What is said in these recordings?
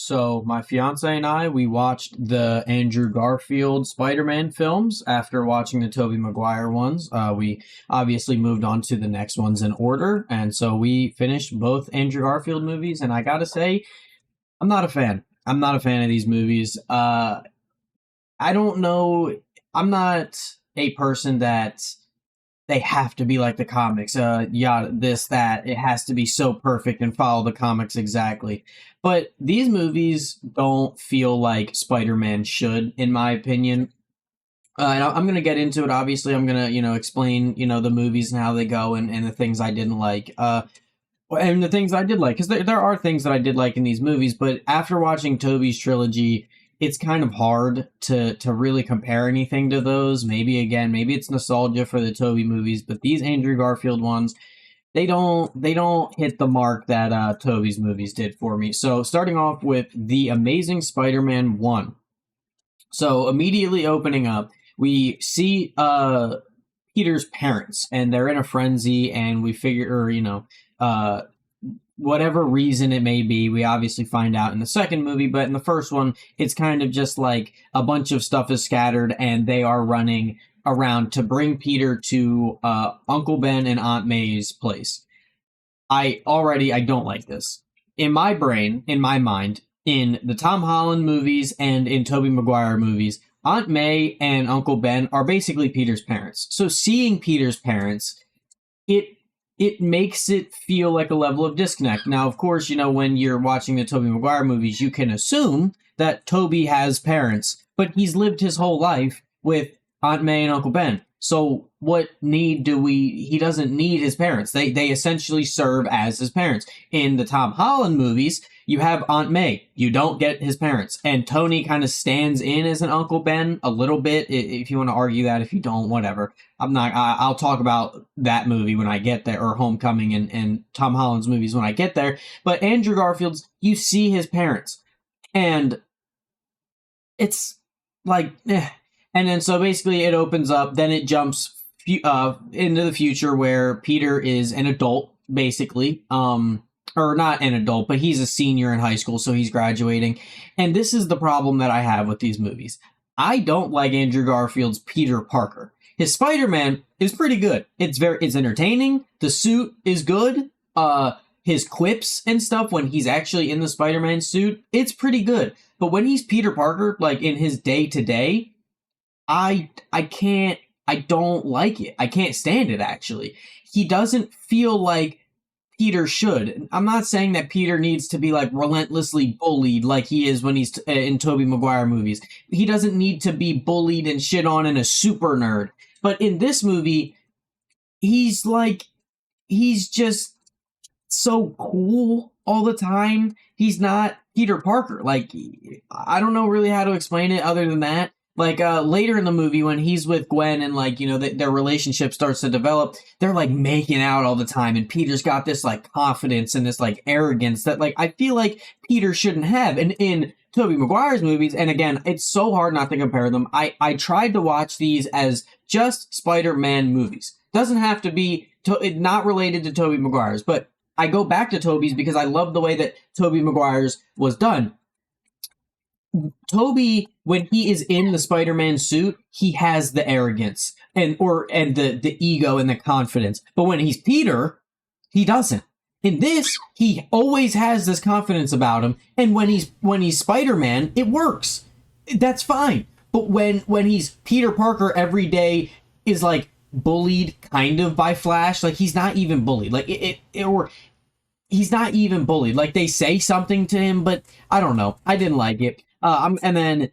So my fiance and I, we watched the Andrew Garfield Spider-Man films after watching the Tobey Maguire ones. We obviously moved on to the next ones in order, and so we finished both Andrew Garfield movies. And I gotta say, I'm not a fan. I'm not a fan of these movies. I don't know. I'm not a person that they have to be like the comics. Yeah, this, that. It has to be so perfect and follow the comics exactly. But these movies don't feel like Spider-Man should, in my opinion. And I'm going to get into it. Obviously, I'm going to, explain, the movies and how they go and the things I didn't like. And the things I did like, because there are things that I did like in these movies, but after watching Tobey's trilogy, it's kind of hard to really compare anything to those. Maybe it's nostalgia for the Tobey movies, but these Andrew Garfield ones, they don't hit the mark that Tobey's movies did for me. So starting off with The Amazing Spider-Man 1. So immediately opening up, we see Peter's parents, and they're in a frenzy, and we figure, uh, whatever reason it may be, we obviously find out in the second movie, but in the first one, it's kind of just like a bunch of stuff is scattered, and they are running around to bring Peter to Uncle Ben and Aunt May's place. I don't like this. In my brain, in my mind, in the Tom Holland movies and in Tobey Maguire movies, Aunt May and Uncle Ben are basically Peter's parents. So seeing Peter's parents, it makes it feel like a level of disconnect. Now, of course, when you're watching the Tobey Maguire movies, you can assume that Tobey has parents, but he's lived his whole life with Aunt May and Uncle Ben. So he doesn't need his parents. They essentially serve as his parents. In the Tom Holland movies, you have Aunt May. You don't get his parents. And Tony kind of stands in as an Uncle Ben a little bit, if you want to argue that. If you don't, whatever. I'll talk about that movie when I get there, or Homecoming and Tom Holland's movies when I get there. But Andrew Garfield's, you see his parents. And it's like, eh. And then so basically it opens up, then it jumps into the future where Peter is an adult, basically. Or not an adult, but he's a senior in high school, so he's graduating. And this is the problem that I have with these movies. I don't like Andrew Garfield's Peter Parker. His Spider-Man is pretty good. It's entertaining. The suit is good. His quips and stuff when he's actually in the Spider-Man suit, it's pretty good. But when he's Peter Parker, like in his day-to-day, I don't like it. I can't stand it, actually. He doesn't feel like Peter should. I'm not saying that Peter needs to be like relentlessly bullied like he is when he's in Tobey Maguire movies. He doesn't need to be bullied and shit on and a super nerd. But in this movie, he's just so cool all the time. He's not Peter Parker. Like, I don't know really how to explain it other than that. Like, later in the movie when he's with Gwen and, like, their relationship starts to develop, they're, like, making out all the time. And Peter's got this, like, confidence and this, like, arrogance that, like, I feel like Peter shouldn't have. And in Tobey Maguire's movies, and again, it's so hard not to compare them. I tried to watch these as just Spider-Man movies. Doesn't have to be, not related to Tobey Maguire's. But I go back to Tobey's because I love the way that Tobey Maguire's was done. Tobey, when he is in the Spider-Man suit, he has the arrogance and the ego and the confidence. But when he's Peter, he doesn't. In this, he always has this confidence about him, and when he's Spider-Man, it works. That's fine. But when he's Peter Parker every day is like bullied kind of by Flash, like he's not even bullied. Like he's not even bullied. Like they say something to him, but I don't know. I didn't like it. And then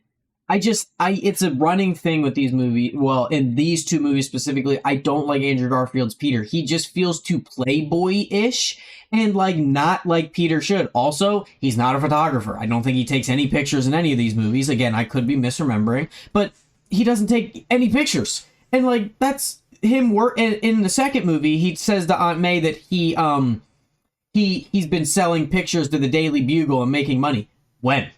it's a running thing with these movies. Well, in these two movies specifically, I don't like Andrew Garfield's Peter. He just feels too playboy-ish and like not like Peter should. Also, he's not a photographer. I don't think he takes any pictures in any of these movies. Again, I could be misremembering, but he doesn't take any pictures. And like, that's him work. In the second movie, he says to Aunt May that he's been selling pictures to the Daily Bugle and making money. When?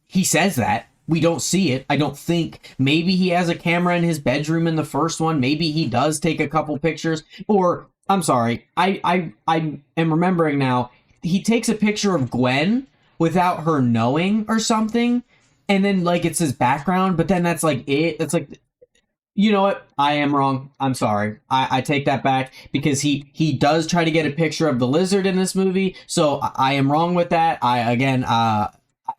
He says that. We don't see it, I don't think. Maybe he has a camera in his bedroom in the first one. Maybe he does take a couple pictures. Or, I'm sorry, I am remembering now. He takes a picture of Gwen without her knowing or something. And then like it's his background, but then that's like it. It's like, you know what? I am wrong. I'm sorry. I take that back, because he does try to get a picture of the lizard in this movie. So I am wrong with that.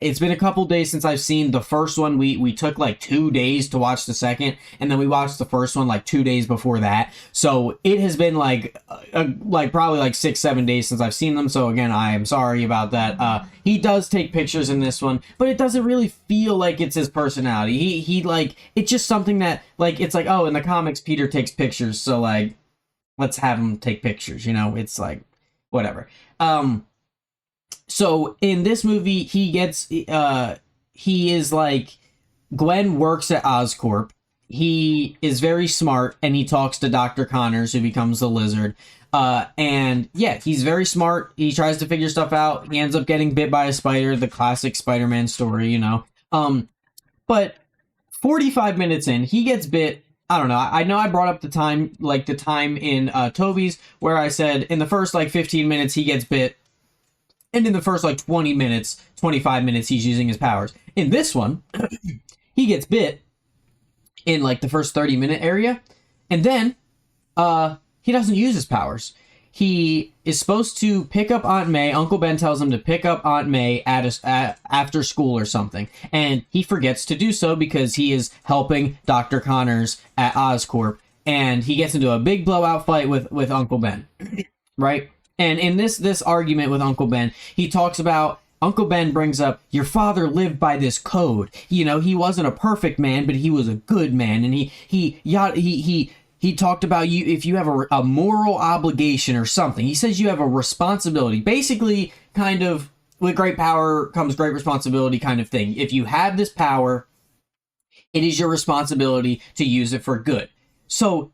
It's been a couple days since I've seen the first one. We took like 2 days to watch the second, and then we watched the first one like 2 days before that. So it has been like probably like 6-7 days since I've seen them. So again, I am sorry about that. He does take pictures in this one, but it doesn't really feel like it's his personality. He like, it's just something that like, it's like, oh, in the comics Peter takes pictures, so like let's have him take pictures, you know? It's like whatever. So in this movie, he is like, Gwen works at Oscorp. He is very smart, and he talks to Dr. Connors, who becomes the lizard. And yeah, he's very smart. He tries to figure stuff out. He ends up getting bit by a spider, the classic Spider-Man story, you know. But 45 minutes in, he gets bit. I don't know. I know I brought up the time in Toby's, where I said in the first like 15 minutes he gets bit. And in the first like 25 minutes, he's using his powers. In this one, he gets bit in like the first 30-minute area. And then he doesn't use his powers. He is supposed to pick up Aunt May. Uncle Ben tells him to pick up Aunt May after school or something. And he forgets to do so because he is helping Dr. Connors at Oscorp. And he gets into a big blowout fight with Uncle Ben. Right? And in this argument with Uncle Ben, he talks about, Uncle Ben brings up, your father lived by this code. You know, he wasn't a perfect man, but he was a good man. And he talked about, you if you have a moral obligation or something. He says you have a responsibility. Basically, kind of, with great power comes great responsibility kind of thing. If you have this power, it is your responsibility to use it for good. So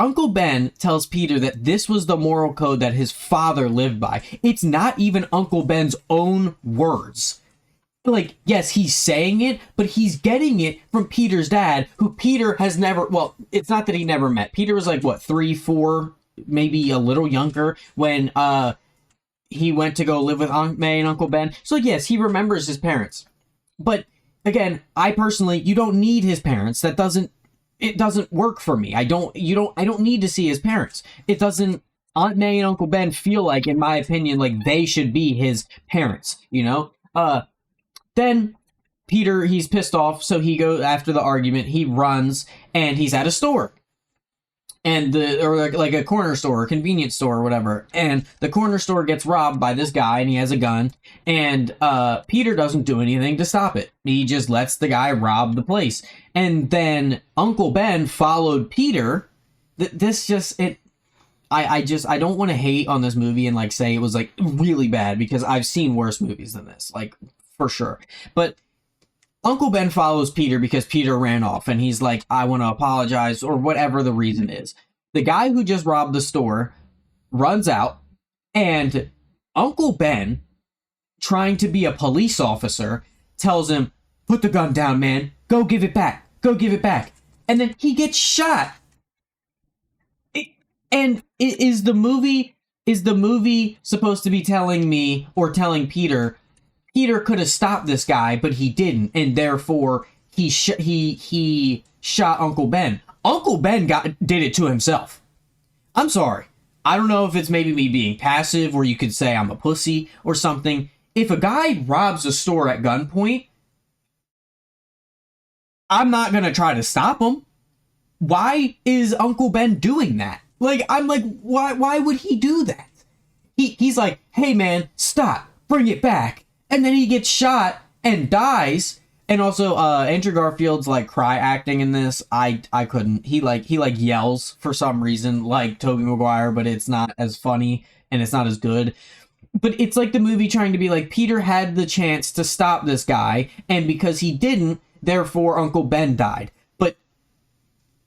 Uncle Ben tells Peter that this was the moral code that his father lived by. It's not even Uncle Ben's own words. Like, yes, he's saying it, but he's getting it from Peter's dad, who Peter has never, well, it's not that he never met. Peter was like, what, 3, 4, maybe a little younger when he went to go live with Aunt May and Uncle Ben. So yes, he remembers his parents. But again, I personally, you don't need his parents. It doesn't work for me. I don't need to see his parents. It doesn't, Aunt May and Uncle Ben feel like, in my opinion, like they should be his parents, you know? Then Peter, he's pissed off, so he goes, after the argument, he runs, and he's at a store. And or like a corner store, or convenience store, or whatever. And the corner store gets robbed by this guy, and he has a gun. And Peter doesn't do anything to stop it. He just lets the guy rob the place. And then Uncle Ben followed Peter. I don't want to hate on this movie and like say it was like really bad, because I've seen worse movies than this, like for sure. But Uncle Ben follows Peter because Peter ran off, and he's like, I want to apologize, or whatever the reason is. The guy who just robbed the store runs out, and Uncle Ben, trying to be a police officer, tells him, put the gun down, man. Go give it back. Go give it back. And then he gets shot. Is the movie supposed to be telling me, or telling Peter could have stopped this guy, but he didn't, and therefore he shot Uncle Ben. Uncle Ben did it to himself. I'm sorry. I don't know if it's maybe me being passive, or you could say I'm a pussy or something. If a guy robs a store at gunpoint, I'm not gonna try to stop him. Why is Uncle Ben doing that? Like, I'm like, why would he do that? He's like, hey man, stop, bring it back. And then he gets shot and dies. And also, Andrew Garfield's like cry acting in this, I couldn't. He yells for some reason like Tobey Maguire, but it's not as funny and it's not as good. But it's like the movie trying to be like, Peter had the chance to stop this guy, and because he didn't, therefore Uncle Ben died. But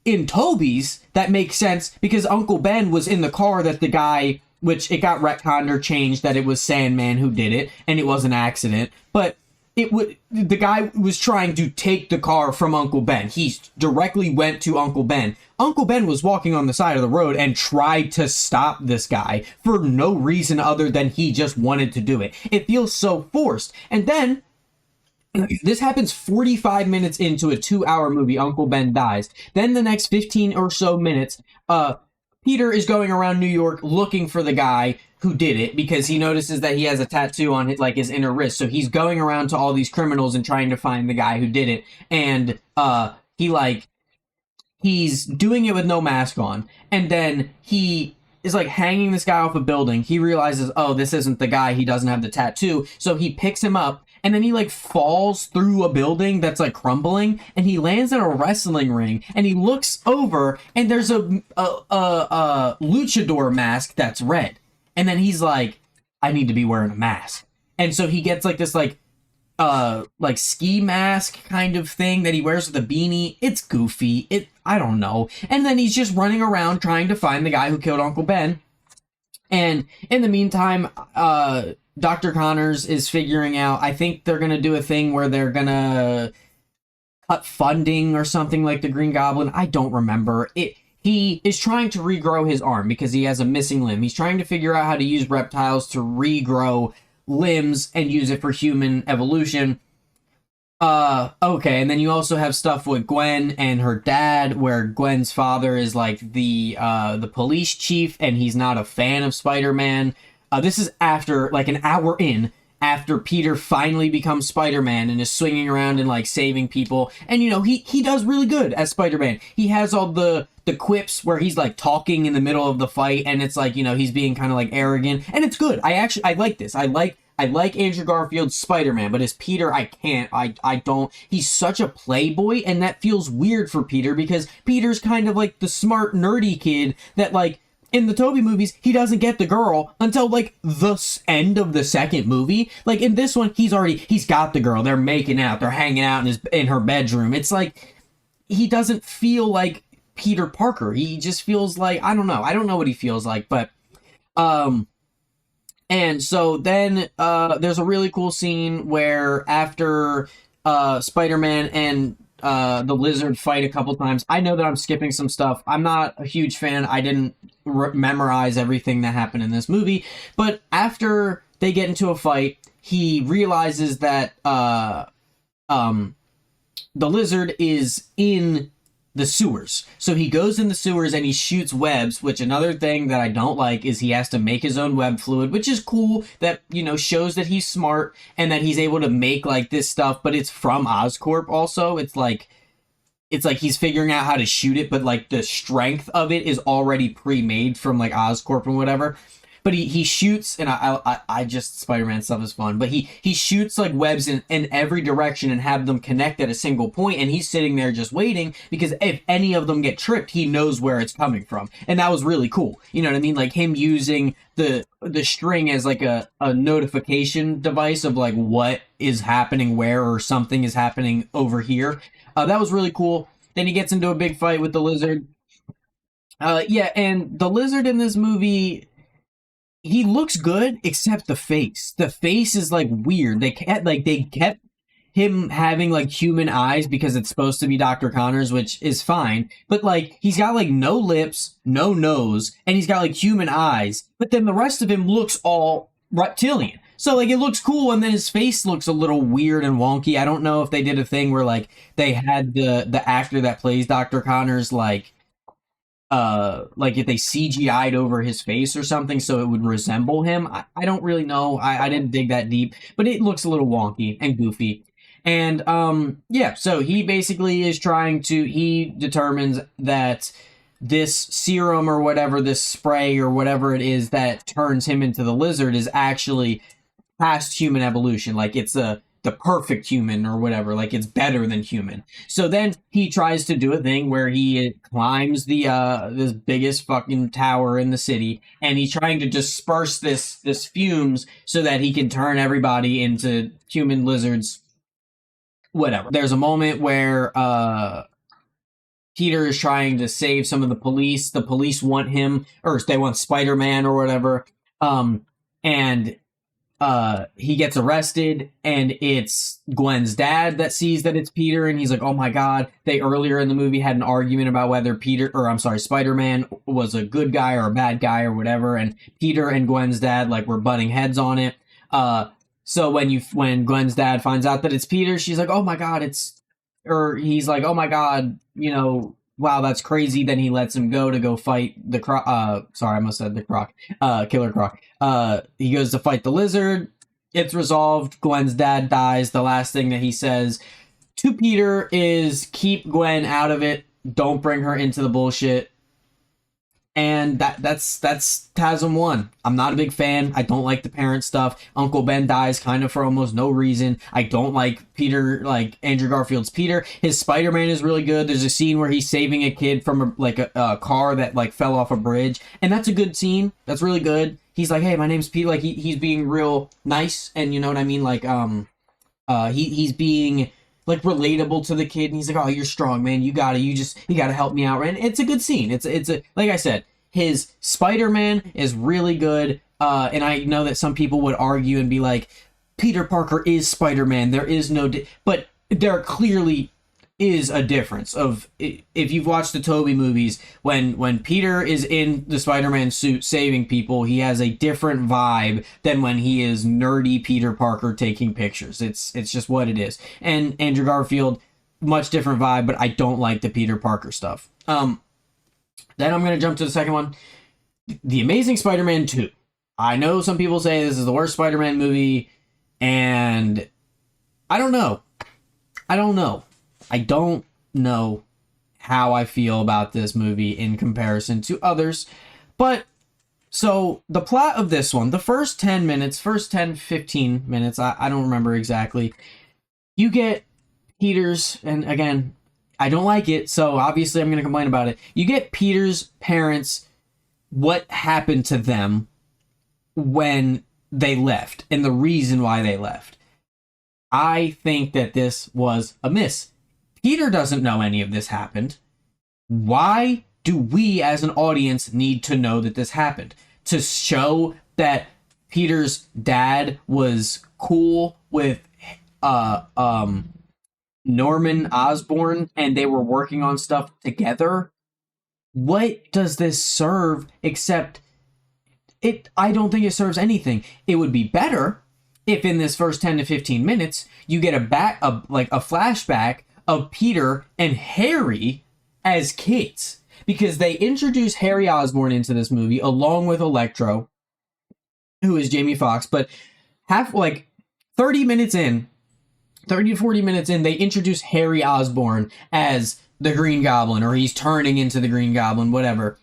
in Tobey's, that makes sense because Uncle Ben was in the car that the guy, which it got retconned or changed that it was Sandman who did it, and it was an accident. But the guy was trying to take the car from Uncle Ben. He directly went to Uncle Ben. Uncle Ben was walking on the side of the road and tried to stop this guy for no reason other than he just wanted to do it. It feels so forced. And then this happens 45 minutes into a 2-hour movie. Uncle Ben dies. Then the next 15 or so minutes, Peter is going around New York looking for the guy who did it because he notices that he has a tattoo on his inner wrist. So he's going around to all these criminals and trying to find the guy who did it. And he's doing it with no mask on. And then he is hanging this guy off a building. He realizes, oh, this isn't the guy. He doesn't have the tattoo. So he picks him up. And then he falls through a building that's crumbling, and he lands in a wrestling ring. And he looks over, and there's a luchador mask that's red. And then he's like, I need to be wearing a mask. And so he gets this ski mask kind of thing that he wears with a beanie. It's goofy. I don't know. And then he's just running around trying to find the guy who killed Uncle Ben. And in the meantime, Dr. Connors is figuring out, I think they're going to do a thing where they're going to cut funding or something like the Green Goblin. I don't remember. He is trying to regrow his arm because he has a missing limb. He's trying to figure out how to use reptiles to regrow limbs and use it for human evolution. Okay, and then you also have stuff with Gwen and her dad, where Gwen's father is the police chief, and he's not a fan of Spider-Man. This is after, an hour in, after Peter finally becomes Spider-Man and is swinging around and, saving people. And, he does really good as Spider-Man. He has all the quips where he's, talking in the middle of the fight, and it's he's being kind of, arrogant. And it's good. I like this. I like Andrew Garfield's Spider-Man, but as Peter, I can't. I don't. He's such a playboy, and that feels weird for Peter, because Peter's kind of the smart, nerdy kid that, in the Tobey movies, he doesn't get the girl until, the end of the second movie. In this one, he's got the girl. They're making out. They're hanging out in her bedroom. It's he doesn't feel like Peter Parker. He just feels I don't know. I don't know what he feels like, but, and so then, there's a really cool scene where after, Spider-Man and the Lizard fight a couple times. I know that I'm skipping some stuff. I'm not a huge fan. I didn't memorize everything that happened in this movie. But after they get into a fight, he realizes that the Lizard is in the sewers. So he goes in the sewers and he shoots webs, which another thing that I don't like is he has to make his own web fluid, which is cool. That, shows that he's smart and that he's able to make this stuff, but it's from Oscorp also. It's he's figuring out how to shoot it, but the strength of it is already pre-made from Oscorp and whatever. But he shoots, and I just, Spider-Man stuff is fun, but he shoots webs in every direction and have them connect at a single point, and he's sitting there just waiting, because if any of them get tripped, he knows where it's coming from. And that was really cool. You know what I mean? Him using the string as a notification device of what is happening where, or something is happening over here. That was really cool. Then he gets into a big fight with the Lizard. Yeah, and the Lizard in this movie, he looks good, except the face. The face is weird. They kept him having human eyes because it's supposed to be Dr. Connors, which is fine. But he's got no lips, no nose, and he's got human eyes. But then the rest of him looks all reptilian. So it looks cool, and then his face looks a little weird and wonky. I don't know if they did a thing where they had the actor that plays Dr. Connors if they CGI'd over his face or something so it would resemble him. I don't really know. I didn't dig that deep, but it looks a little wonky and goofy. And yeah, so he basically is he determines that this serum or whatever, this spray or whatever it is that turns him into the Lizard is actually past human evolution. It's the perfect human or whatever, it's better than human. So then he tries to do a thing where he climbs this biggest fucking tower in the city, and he's trying to disperse this fumes so that he can turn everybody into human lizards, whatever. There's a moment where Peter is trying to save some of the police. The police want him, or they want Spider-Man or whatever, and he gets arrested, and it's Gwen's dad that sees that it's Peter, and he's like, oh my god. They earlier in the movie had an argument about whether Spider-Man was a good guy or a bad guy or whatever, and Peter and Gwen's dad like were butting heads on it. So when Gwen's dad finds out that it's Peter, she's like, oh my god, he's like, oh my god, wow, that's crazy. Then he lets him go to go fight the Croc. Sorry, I must have said the Croc. Killer Croc. He goes to fight the lizard. It's resolved. Gwen's dad dies. The last thing that he says to Peter is, keep Gwen out of it. Don't bring her into the bullshit. And that's TASM 1. I'm not a big fan. I don't like the parent stuff. Uncle Ben dies kind of for almost no reason. I don't like Peter, like Andrew Garfield's Peter. His Spider-Man is really good. There's a scene where he's saving a kid from a car that like fell off a bridge, and that's a good scene. That's really good. He's like, hey, my name's Peter. Like he's being real nice, and you know what I mean. Like he's being like relatable to the kid, and he's like, oh, you're strong, man, you gotta help me out. And it's a good scene. It's a, like I said, his Spider-Man is really good, and I know that some people would argue and be like, Peter Parker is Spider-Man, there is no but there clearly is a difference. Of if you've watched the Tobey movies, when Peter is in the Spider-Man suit saving people, he has a different vibe than when he is nerdy Peter Parker taking pictures. It's just what it is. And Andrew Garfield, much different vibe, but I don't like the Peter Parker stuff. Then I'm going to jump to the second one, The Amazing Spider-Man 2. I know some people say this is the worst Spider-Man movie, and I don't know. I don't know how I feel about this movie in comparison to others. But, so, the plot of this one, the first 10, 15 minutes, I don't remember exactly, you get Peter's, and again, I don't like it, so obviously I'm going to complain about it. You get Peter's parents, what happened to them when they left, and the reason why they left. I think that this was a miss. Peter doesn't know any of this happened. Why do we as an audience need to know that this happened? To show that Peter's dad was cool with Norman Osborn and they were working on stuff together? What does this serve except it? I don't think it serves anything. It would be better if in this first 10 to 15 minutes you get a flashback of Peter and Harry as kids, because they introduce Harry Osborn into this movie along with Electro, who is Jamie Foxx, but 30 to 40 minutes in, they introduce Harry Osborn as the Green Goblin, or he's turning into the Green Goblin, whatever.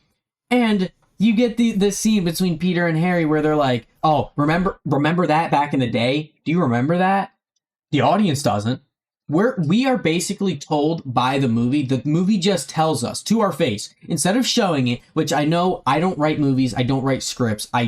And you get the scene between Peter and Harry where they're like, oh, remember that back in the day? Do you remember that? The audience doesn't. We are basically told by the movie just tells us to our face, instead of showing it, which I know I don't write movies, I don't write scripts, I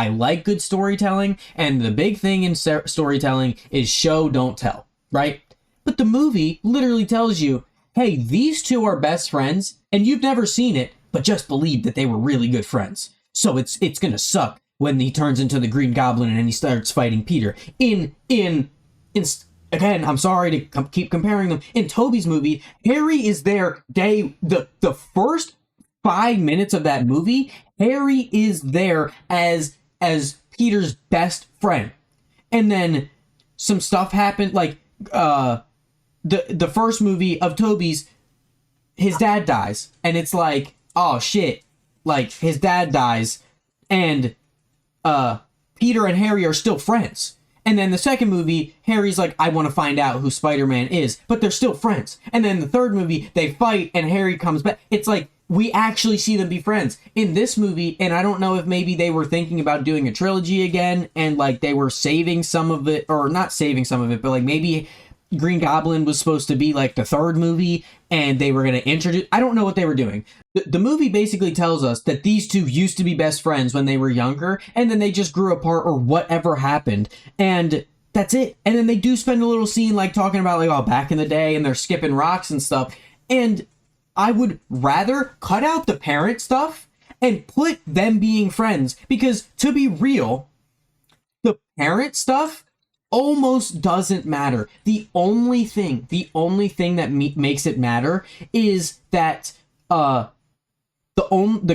like good storytelling, and the big thing in storytelling is show, don't tell, right? But the movie literally tells you, hey, these two are best friends, and you've never seen it, but just believe that they were really good friends. So it's gonna suck when he turns into the Green Goblin and he starts fighting Peter. Again, I'm sorry to keep comparing them. In Tobey's movie, Harry is there the first 5 minutes of that movie. Harry is there as Peter's best friend, and then some stuff happened. Like the first movie of Tobey's, his dad dies, and it's like, oh shit, like his dad dies, and Peter and Harry are still friends. And then the second movie, Harry's like, I want to find out who Spider-Man is, but they're still friends. And then the third movie, they fight and Harry comes back. It's like, we actually see them be friends. In this movie, and I don't know if maybe they were thinking about doing a trilogy again, and like they were saving some of it, or not saving some of it, but like maybe Green Goblin was supposed to be like the third movie, and they were going to introduce, I don't know what they were doing. The movie basically tells us that these two used to be best friends when they were younger, and then they just grew apart or whatever happened, and that's it. And then they do spend a little scene like talking about like, oh, back in the day, and they're skipping rocks and stuff. And I would rather cut out the parent stuff and put them being friends, because to be real, the parent stuff almost doesn't matter. The only thing that makes it matter is that the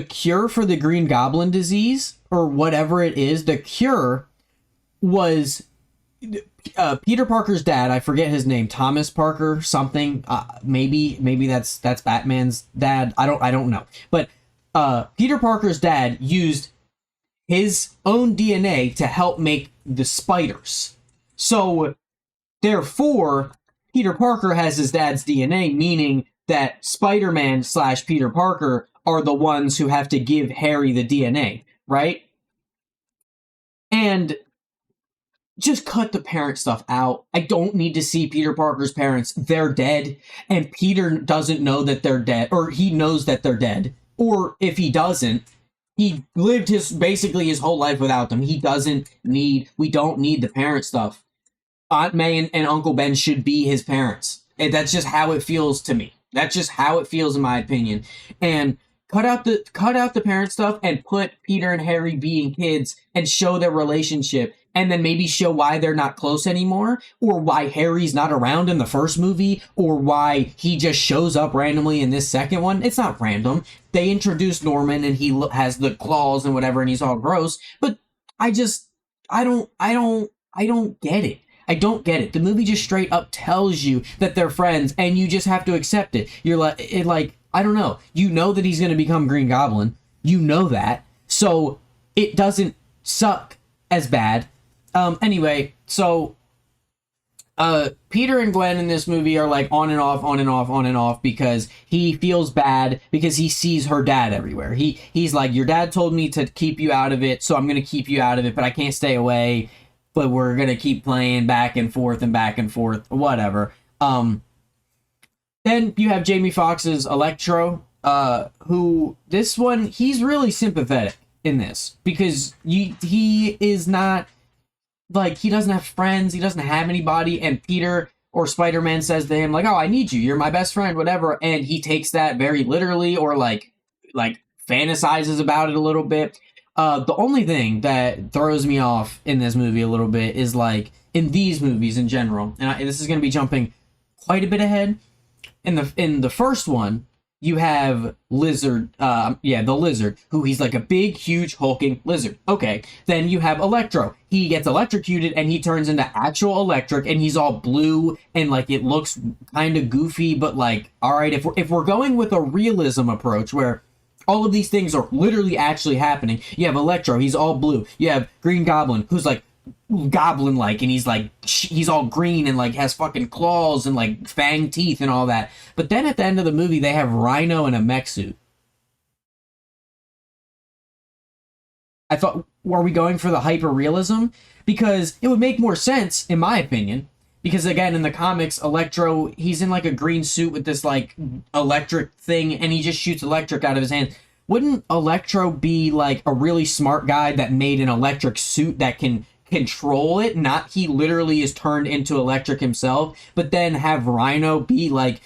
cure for the Green Goblin disease, or whatever it is, the cure was Peter Parker's dad. I forget his name, Thomas Parker something. Maybe that's Batman's dad. I don't know. But Peter Parker's dad used his own DNA to help make the spiders. So therefore, Peter Parker has his dad's DNA, meaning that Spider-Man / Peter Parker are the ones who have to give Harry the DNA, right? And just cut the parent stuff out. I don't need to see Peter Parker's parents. They're dead, and Peter doesn't know that they're dead, or he knows that they're dead. Or if he doesn't, he lived basically his whole life without them. We don't need the parent stuff. Aunt May and Uncle Ben should be his parents. And that's just how it feels to me. That's just how it feels, in my opinion. And cut out the parent stuff and put Peter and Harry being kids and show their relationship, and then maybe show why they're not close anymore, or why Harry's not around in the first movie, or why he just shows up randomly in this second one. It's not random. They introduced Norman and he has the claws and whatever, and he's all gross. But I don't get it. I don't get it. The movie just straight up tells you that they're friends, and you just have to accept it. You're like, I don't know. You know that he's going to become Green Goblin. You know that. So it doesn't suck as bad. Anyway, so Peter and Gwen in this movie are like on and off, on and off, on and off, because he feels bad because he sees her dad everywhere. He's like, your dad told me to keep you out of it, so I'm going to keep you out of it, but I can't stay away. But we're going to keep playing back and forth, whatever. Then you have Jamie Foxx's Electro, who, this one, he's really sympathetic in this, because he is not, like, he doesn't have friends, he doesn't have anybody, and Peter or Spider-Man says to him, like, oh, I need you, you're my best friend, whatever, and he takes that very literally, or like fantasizes about it a little bit. The only thing that throws me off in this movie a little bit is, like, in these movies in general, and this is going to be jumping quite a bit ahead. In the first one, you have Lizard, the Lizard, who he's like a big, huge, hulking lizard. Okay, then you have Electro. He gets electrocuted and he turns into actual electric, and he's all blue and like it looks kind of goofy, but like, all right, if we're going with a realism approach where all of these things are literally actually happening. You have Electro, he's all blue. You have Green Goblin, who's like goblin-like, and he's all green and like has fucking claws and like fang teeth and all that. But then at the end of the movie, they have Rhino in a mech suit. I thought, were we going for the hyper-realism? Because it would make more sense, in my opinion. Because again, in the comics, Electro, he's in like a green suit with this like electric thing, and he just shoots electric out of his hand. Wouldn't Electro be like a really smart guy that made an electric suit that can control it? Not he literally is turned into electric himself, but then have Rhino be like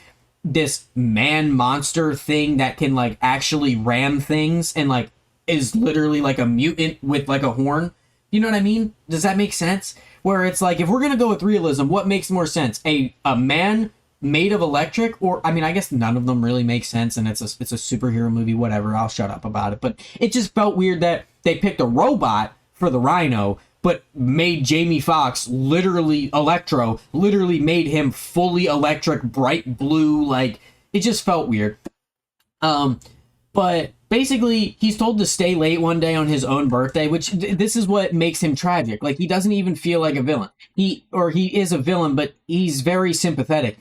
this man monster thing that can like actually ram things and like is literally like a mutant with like a horn. You know what I mean? Does that make sense? Where it's like, if we're going to go with realism, what makes more sense? A man made of electric, or, I mean, I guess none of them really make sense, and it's a superhero movie, whatever, I'll shut up about it. But it just felt weird that they picked a robot for the Rhino, but made Jamie Foxx literally Electro, literally made him fully electric, bright blue, like, it just felt weird. But basically, he's told to stay late one day on his own birthday, which this is what makes him tragic. Like, he doesn't even feel like a villain. He is a villain, but he's very sympathetic.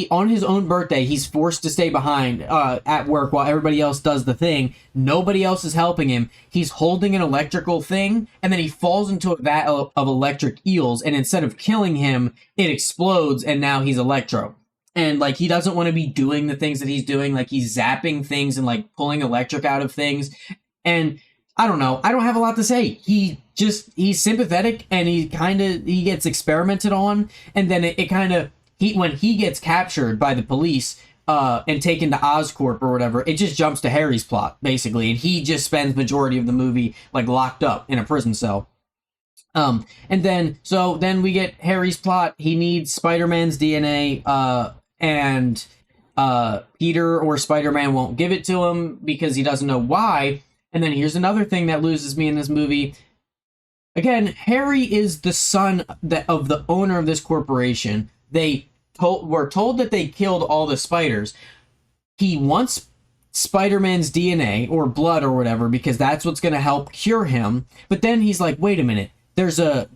On his own birthday, he's forced to stay behind at work while everybody else does the thing. Nobody else is helping him. He's holding an electrical thing, and then he falls into a vat of electric eels, and instead of killing him, it explodes, and now he's Electro. And, like, he doesn't want to be doing the things that he's doing. Like, he's zapping things and, like, pulling electric out of things. And, I don't know. I don't have a lot to say. He's sympathetic, and he gets experimented on. And then when he gets captured by the police and taken to Oscorp or whatever, it just jumps to Harry's plot, basically. And he just spends majority of the movie, like, locked up in a prison cell. And then we get Harry's plot. He needs Spider-Man's DNA, and Peter or Spider-Man won't give it to him because he doesn't know why. And then here's another thing that loses me in this movie. Again, Harry is the son of the owner of this corporation. Were told that they killed all the spiders. He wants Spider-Man's DNA or blood or whatever because that's what's going to help cure him. But then he's like, wait a minute. There's a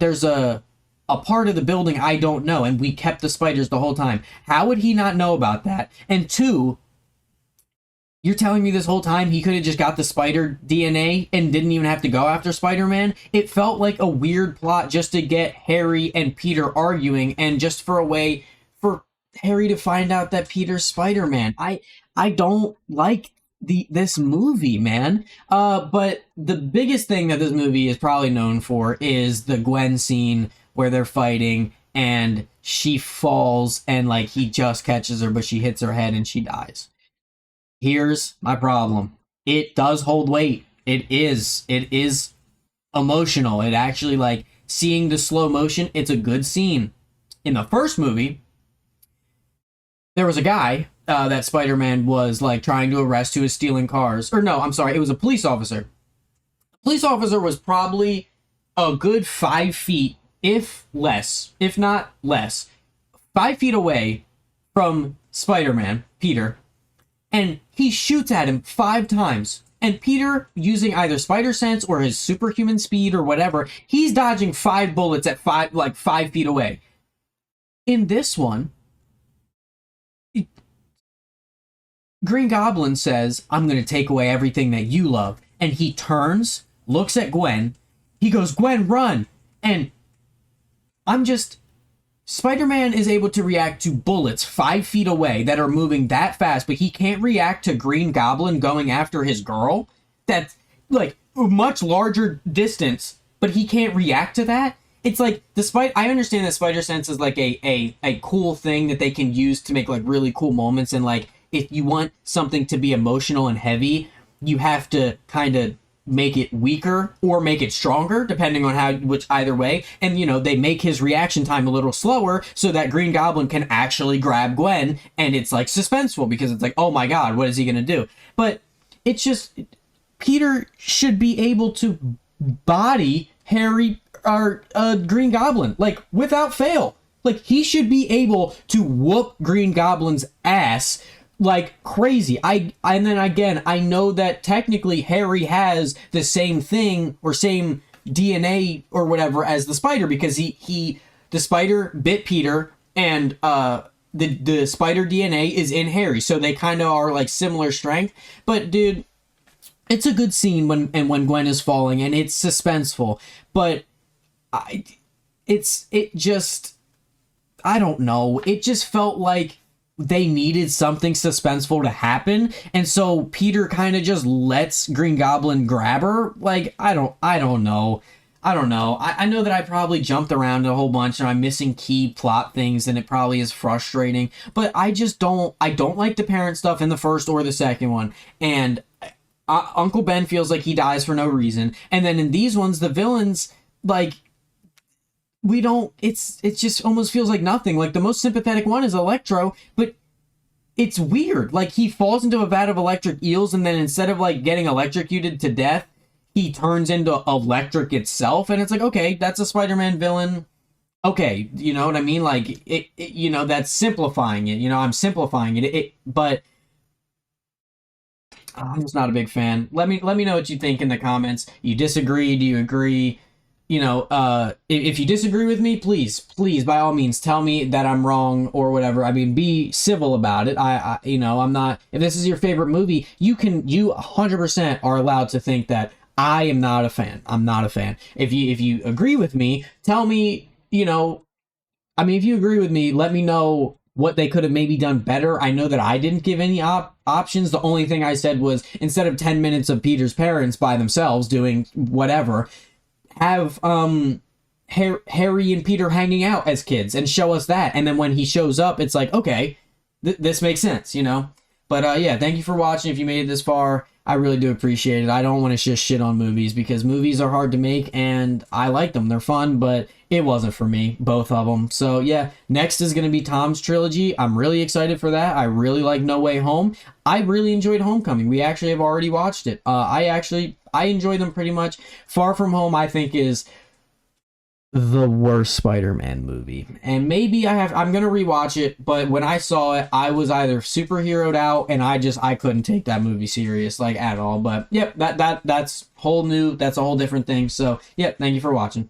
part of the building I don't know, and we kept the spiders the whole time. How would he not know about that? And two, you're telling me this whole time he could have just got the spider DNA and didn't even have to go after Spider-Man? It felt like a weird plot just to get Harry and Peter arguing and just for a way for Harry to find out that Peter's Spider-Man. I don't like this movie, man. But the biggest thing that this movie is probably known for is the Gwen scene where they're fighting and she falls and like he just catches her, but she hits her head and she dies. Here's my problem. It does hold weight. It is emotional. It actually, like, seeing the slow motion, it's a good scene. In the first movie, there was a guy that Spider-Man was like trying to arrest who was stealing cars. Or no, I'm sorry, it was a police officer. The police officer was probably a good 5 feet, if less, if not less, 5 feet away from Spider-Man, Peter, and he shoots at him 5 times. And Peter, using either spider sense or his superhuman speed or whatever, he's dodging 5 bullets at 5 feet away. In this one, Green Goblin says, I'm going to take away everything that you love. And he turns, looks at Gwen. He goes, Gwen, run! And Spider-Man is able to react to bullets 5 feet away that are moving that fast, but he can't react to Green Goblin going after his girl. That's, like, a much larger distance, but he can't react to that. It's like, I understand that spider sense is, like, a cool thing that they can use to make, like, really cool moments, and, like, if you want something to be emotional and heavy, you have to kind of make it weaker or make it stronger, depending on which either way. And, you know, they make his reaction time a little slower so that Green Goblin can actually grab Gwen, and it's, like, suspenseful because it's like, oh my god, what is he gonna do? But it's just, Peter should be able to body Harry or Green Goblin, like, without fail. Like, he should be able to whoop Green Goblin's ass like crazy. And then again, I know that technically Harry has the same thing or same DNA or whatever as the spider because the spider bit Peter and the spider DNA is in Harry, so they kind of are like similar strength. But dude, it's a good scene when Gwen is falling and it's suspenseful, but I don't know. It just felt like they needed something suspenseful to happen, and so Peter kind of just lets Green Goblin grab her. Like, I don't know. I know that I probably jumped around a whole bunch and I'm missing key plot things and it probably is frustrating, but I don't like the parent stuff in the first or the second one. And Uncle Ben feels like he dies for no reason. And then in these ones, the villains, like, it just almost feels like nothing. Like, the most sympathetic one is Electro, but it's weird. Like, he falls into a vat of electric eels, and then instead of, like, getting electrocuted to death, he turns into electric itself, and it's like, okay, that's a Spider-Man villain. Okay, you know what I mean? Like, you know, that's simplifying it. You know, I'm simplifying it. But I'm just not a big fan. Let me know what you think in the comments. You disagree? Do you agree? You know, if you disagree with me, please, by all means, tell me that I'm wrong or whatever. I mean, be civil about it. You know, I'm not, if this is your favorite movie, you 100% are allowed to think that I am not a fan. I'm not a fan. If you agree with me, tell me, you know, I mean, if you agree with me, let me know what they could have maybe done better. I know that I didn't give any options. The only thing I said was, instead of 10 minutes of Peter's parents by themselves doing whatever, have Harry and Peter hanging out as kids and show us that. And then when he shows up, it's like, okay, this makes sense, you know? But yeah, thank you for watching if you made it this far. I really do appreciate it. I don't want to just shit on movies because movies are hard to make and I like them. They're fun, but it wasn't for me, both of them. So yeah, next is going to be Tom's trilogy. I'm really excited for that. I really like No Way Home. I really enjoyed Homecoming. We actually have already watched it. I enjoy them pretty much. Far From Home, I think, is the worst Spider-Man movie. And maybe I'm gonna rewatch it, but when I saw it, I was either superheroed out and I couldn't take that movie serious, like, at all. But yep, that's a whole different thing. So yep, thank you for watching.